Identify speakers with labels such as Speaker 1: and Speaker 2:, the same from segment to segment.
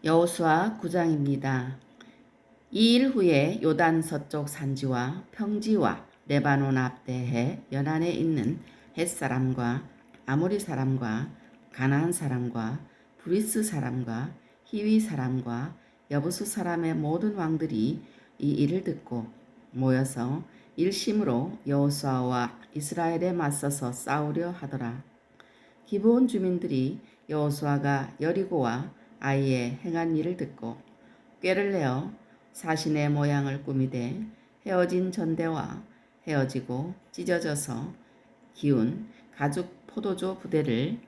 Speaker 1: 여호수아 9장입니다. 이 일 후에 요단 서쪽 산지와 평지와 레바논 앞대해 연안에 있는 헷사람과 아모리 사람과 가나안 사람과 브리스 사람과 히위 사람과 여부수 사람의 모든 왕들이 이 일을 듣고 모여서 일심으로 여호수아와 이스라엘에 맞서서 싸우려 하더라. 기브온 주민들이 여호수아가 여리고와 아이에 행한 일을 듣고 꾀를 내어 사신의 모양을 꾸미되 헤어진 전대와 헤어지고 찢어져서 기운 가죽 포도주 부대를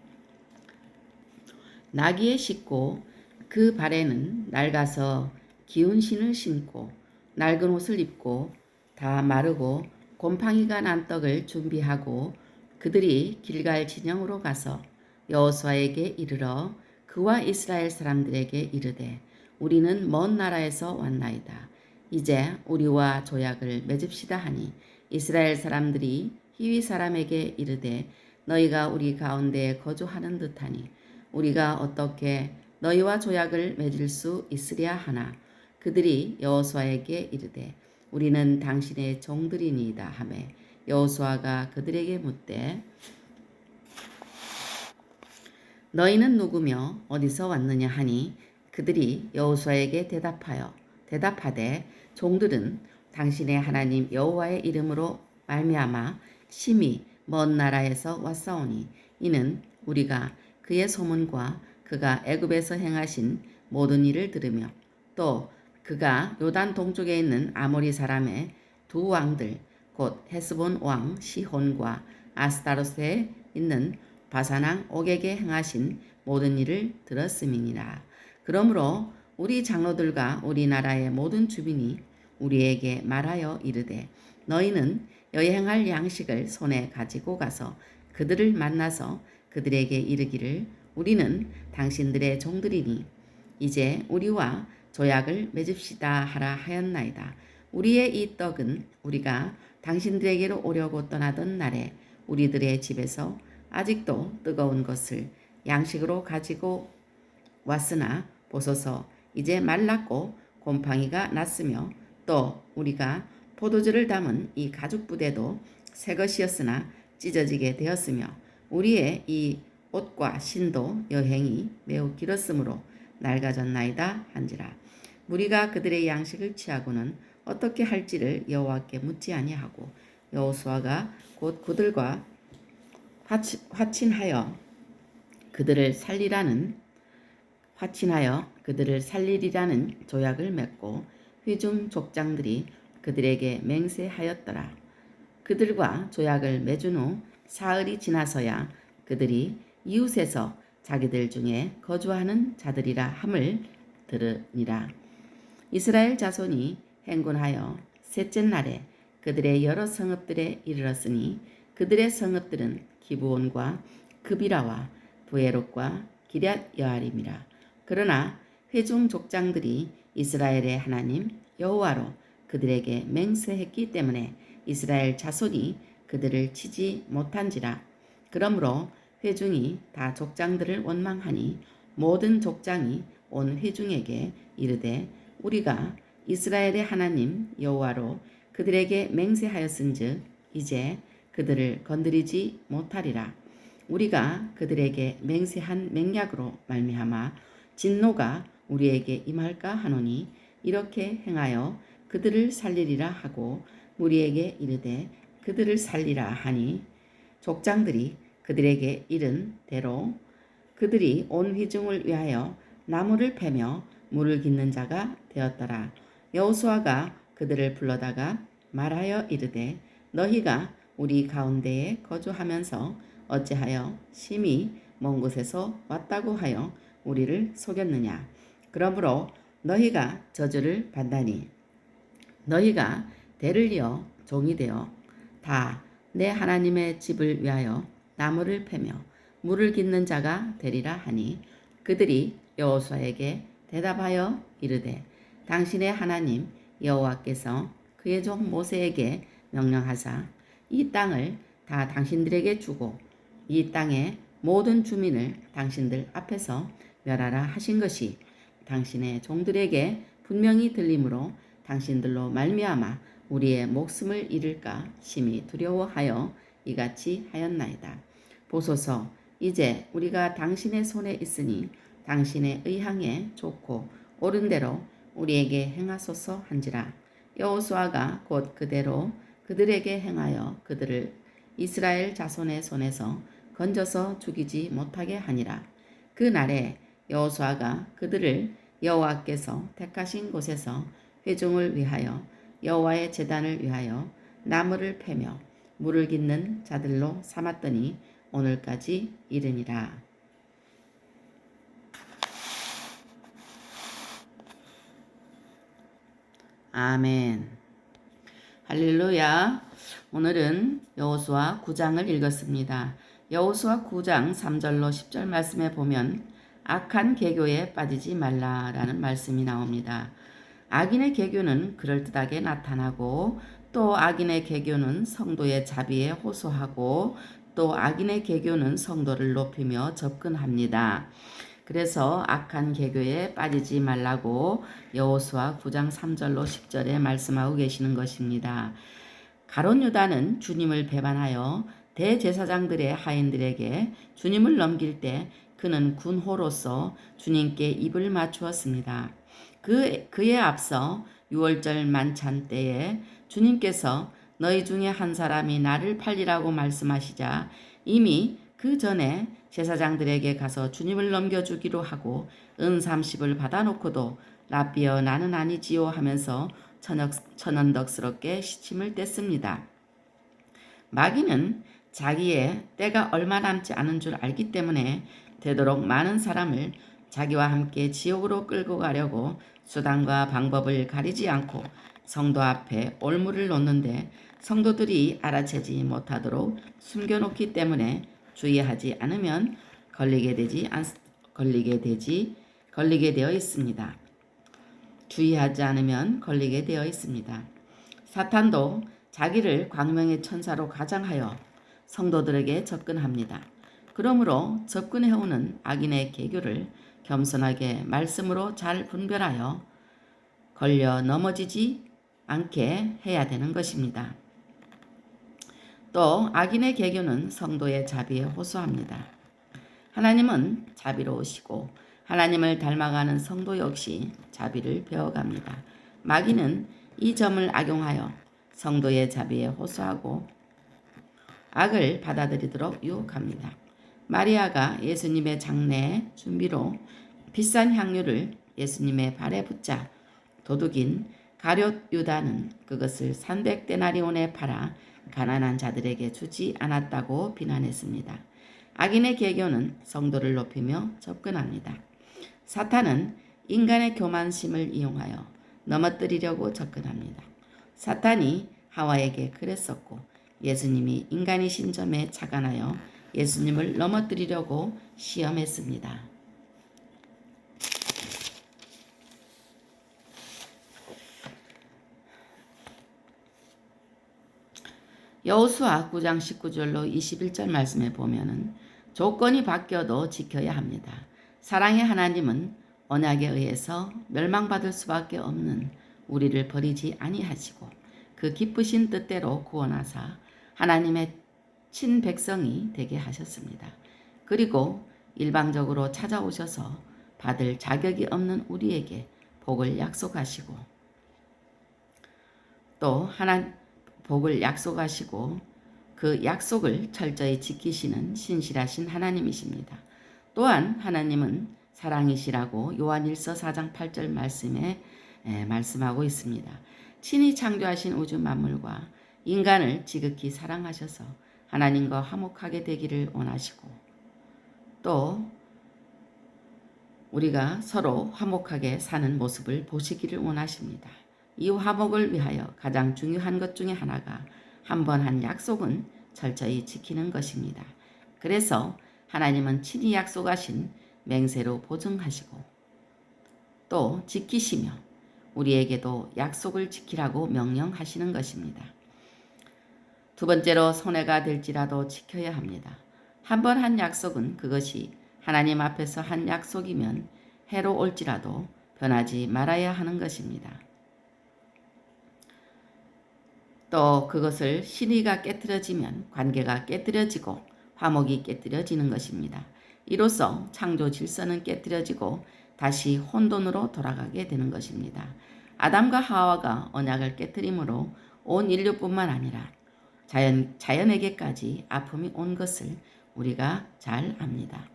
Speaker 1: 나귀에 싣고 그 발에는 낡아서 기운 신을 신고 낡은 옷을 입고 다 마르고 곰팡이가 난 떡을 준비하고 그들이 길갈 진영으로 가서 여호수아에게 이르러 그와 이스라엘 사람들에게 이르되 우리는 먼 나라에서 왔나이다. 이제 우리와 조약을 맺읍시다 하니 이스라엘 사람들이 히위 사람에게 이르되 너희가 우리 가운데에 거주하는 듯하니 우리가 어떻게 너희와 조약을 맺을 수 있으랴 하나 그들이 여호수아에게 이르되 우리는 당신의 종들이니이다 하매 여호수아가 그들에게 묻되 너희는 누구며 어디서 왔느냐 하니 그들이 여호수아에게 대답하되 종들은 당신의 하나님 여호와의 이름으로 말미암아 심히 먼 나라에서 왔사오니 이는 우리가 그의 소문과 그가 애굽에서 행하신 모든 일을 들으며 또 그가 요단 동쪽에 있는 아모리 사람의 두 왕들 곧 헤스본 왕 시혼과 아스타로스에 있는 바사랑 옥에게 행하신 모든 일을 들었음이니라. 그러므로 우리 장로들과 우리나라의 모든 주민이 우리에게 말하여 이르되 너희는 여행할 양식을 손에 가지고 가서 그들을 만나서 그들에게 이르기를 우리는 당신들의 종들이니 이제 우리와 조약을 맺읍시다 하라 하였나이다. 우리의 이 떡은 우리가 당신들에게로 오려고 떠나던 날에 우리들의 집에서 아직도 뜨거운 것을 양식으로 가지고 왔으나 보소서 이제 말랐고 곰팡이가 났으며 또 우리가 포도주를 담은 이 가죽 부대도 새 것이었으나 찢어지게 되었으며 우리의 이 옷과 신도 여행이 매우 길었으므로 낡아졌나이다 한지라. 무리가 그들의 양식을 취하고는 어떻게 할지를 여호와께 묻지 아니하고 여호수아가 곧 그들과 화친하여 그들을 살리리라는 조약을 맺고 회중 족장들이 그들에게 맹세하였더라. 그들과 조약을 맺은 후 사흘이 지나서야 그들이 이웃에서 자기들 중에 거주하는 자들이라 함을 들으니라. 이스라엘 자손이 행군하여 셋째 날에 그들의 여러 성읍들에 이르렀으니 그들의 성읍들은 기브온과 그비라와 부에롯과 기럇 여아림이라. 그러나 회중 족장들이 이스라엘의 하나님 여호와로 그들에게 맹세했기 때문에 이스라엘 자손이 그들을 치지 못한지라. 그러므로 회중이 다 족장들을 원망하니 모든 족장이 온 회중에게 이르되 우리가 이스라엘의 하나님 여호와로 그들에게 맹세하였은즉 이제 그들을 건드리지 못하리라. 우리가 그들에게 맹세한 맹약으로 말미암아 진노가 우리에게 임할까 하노니 이렇게 행하여 그들을 살리리라 하고 우리에게 이르되 그들을 살리라 하니 족장들이 그들에게 이른 대로 그들이 온 회중을 위하여 나무를 패며 물을 깃는 자가 되었더라. 여호수아가 그들을 불러다가 말하여 이르되 너희가 우리 가운데에 거주하면서 어찌하여 심히 먼 곳에서 왔다고 하여 우리를 속였느냐. 그러므로 너희가 저주를 받다니 너희가 대를 이어 종이 되어 다 내 하나님의 집을 위하여 나무를 패며 물을 깃는 자가 되리라 하니 그들이 여호수아에게 대답하여 이르되 당신의 하나님 여호와께서 그의 종 모세에게 명령하사 이 땅을 다 당신들에게 주고 이 땅의 모든 주민을 당신들 앞에서 멸하라 하신 것이 당신의 종들에게 분명히 들림으로 당신들로 말미암아 우리의 목숨을 잃을까 심히 두려워하여 이같이 하였나이다. 보소서, 이제 우리가 당신의 손에 있으니 당신의 의향에 좋고 옳은 대로 우리에게 행하소서 한지라. 여호수아가 곧 그대로 그들에게 행하여 그들을 이스라엘 자손의 손에서 건져서 죽이지 못하게 하니라. 그 날에 여호수아가 그들을 여호와께서 택하신 곳에서 회중을 위하여 여호와의 제단을 위하여 나무를 패며 물을 깃는 자들로 삼았더니 오늘까지 이르니라. 아멘. 할렐루야. 오늘은 여호수아 9장을 읽었습니다. 여호수아 9장 3절로 10절 말씀에 보면 악한 계교에 빠지지 말라라는 말씀이 나옵니다. 악인의 계교는 그럴듯하게 나타나고 또 악인의 계교는 성도의 자비에 호소하고 또 악인의 계교는 성도를 높이며 접근합니다. 그래서 악한 계교에 빠지지 말라고 여호수아 9장 3절로 10절에 말씀하고 계시는 것입니다. 가룟 유다는 주님을 배반하여 대제사장들의 하인들에게 주님을 넘길 때 그는 군호로서 주님께 입을 맞추었습니다. 그에 앞서 유월절 만찬 때에 주님께서 너희 중에 한 사람이 나를 팔리라고 말씀하시자 이미 그 전에 제사장들에게 가서 주님을 넘겨주기로 하고 은 30을 받아놓고도 라비어 나는 아니지요 하면서 천연덕스럽게 시침을 뗐습니다. 마귀는 자기의 때가 얼마 남지 않은 줄 알기 때문에 되도록 많은 사람을 자기와 함께 지옥으로 끌고 가려고 수단과 방법을 가리지 않고 성도 앞에 올무를 놓는데 성도들이 알아채지 못하도록 숨겨놓기 때문에 주의하지 않으면 걸리게 되어 있습니다. 주의하지 않으면 걸리게 되어 있습니다. 사탄도 자기를 광명의 천사로 가장하여 성도들에게 접근합니다. 그러므로 접근해오는 악인의 계교를 겸손하게 말씀으로 잘 분별하여 걸려 넘어지지 않게 해야 되는 것입니다. 또 악인의 계교는 성도의 자비에 호소합니다. 하나님은 자비로우시고 하나님을 닮아가는 성도 역시 자비를 배워갑니다. 마귀는 이 점을 악용하여 성도의 자비에 호소하고 악을 받아들이도록 유혹합니다. 마리아가 예수님의 장례 준비로 비싼 향유를 예수님의 발에 붓자 도둑인 가룟 유다는 그것을 300데나리온에 팔아 가난한 자들에게 주지 않았다고 비난했습니다. 악인의 계교는 성도를 높이며 접근합니다. 사탄은 인간의 교만심을 이용하여 넘어뜨리려고 접근합니다. 사탄이 하와에게 그랬었고 예수님이 인간이신 점에 착안하여 예수님을 넘어뜨리려고 시험했습니다. 여호수아 9장 19절로 21절 말씀에 보면은 조건이 바뀌어도 지켜야 합니다. 사랑의 하나님은 언약에 의해서 멸망받을 수밖에 없는 우리를 버리지 아니하시고 그 기쁘신 뜻대로 구원하사 하나님의 친백성이 되게 하셨습니다. 그리고 일방적으로 찾아오셔서 받을 자격이 없는 우리에게 복을 약속하시고 또 복을 약속하시고 그 약속을 철저히 지키시는 신실하신 하나님이십니다. 또한 하나님은 사랑이시라고 요한일서 4장 8절 말씀에 말씀하고 있습니다. 친히 창조하신 우주 만물과 인간을 지극히 사랑하셔서 하나님과 화목하게 되기를 원하시고 또 우리가 서로 화목하게 사는 모습을 보시기를 원하십니다. 이 화목을 위하여 가장 중요한 것 중에 하나가 한 번 한 약속은 철저히 지키는 것입니다. 그래서 하나님은 친히 약속하신 맹세로 보증하시고 또 지키시며 우리에게도 약속을 지키라고 명령하시는 것입니다. 두 번째로 손해가 될지라도 지켜야 합니다. 한 번 한 약속은 그것이 하나님 앞에서 한 약속이면 해로 올지라도 변하지 말아야 하는 것입니다. 또 그것을 신의가 깨뜨려지면 관계가 깨뜨려지고 화목이 깨뜨려지는 것입니다. 이로써 창조 질서는 깨뜨려지고 다시 혼돈으로 돌아가게 되는 것입니다. 아담과 하와가 언약을 깨뜨림으로 온 인류뿐만 아니라 자연에게까지 아픔이 온 것을 우리가 잘 압니다.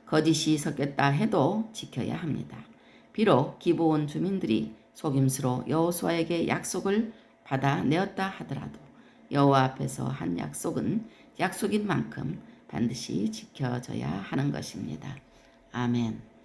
Speaker 1: 거짓이 섞였다 해도 지켜야 합니다. 비록 기브온 주민들이 속임수로 여호수아에게 약속을 받아내었다 하더라도 여호와 앞에서 한 약속은 약속인 만큼 반드시 지켜져야 하는 것입니다. 아멘.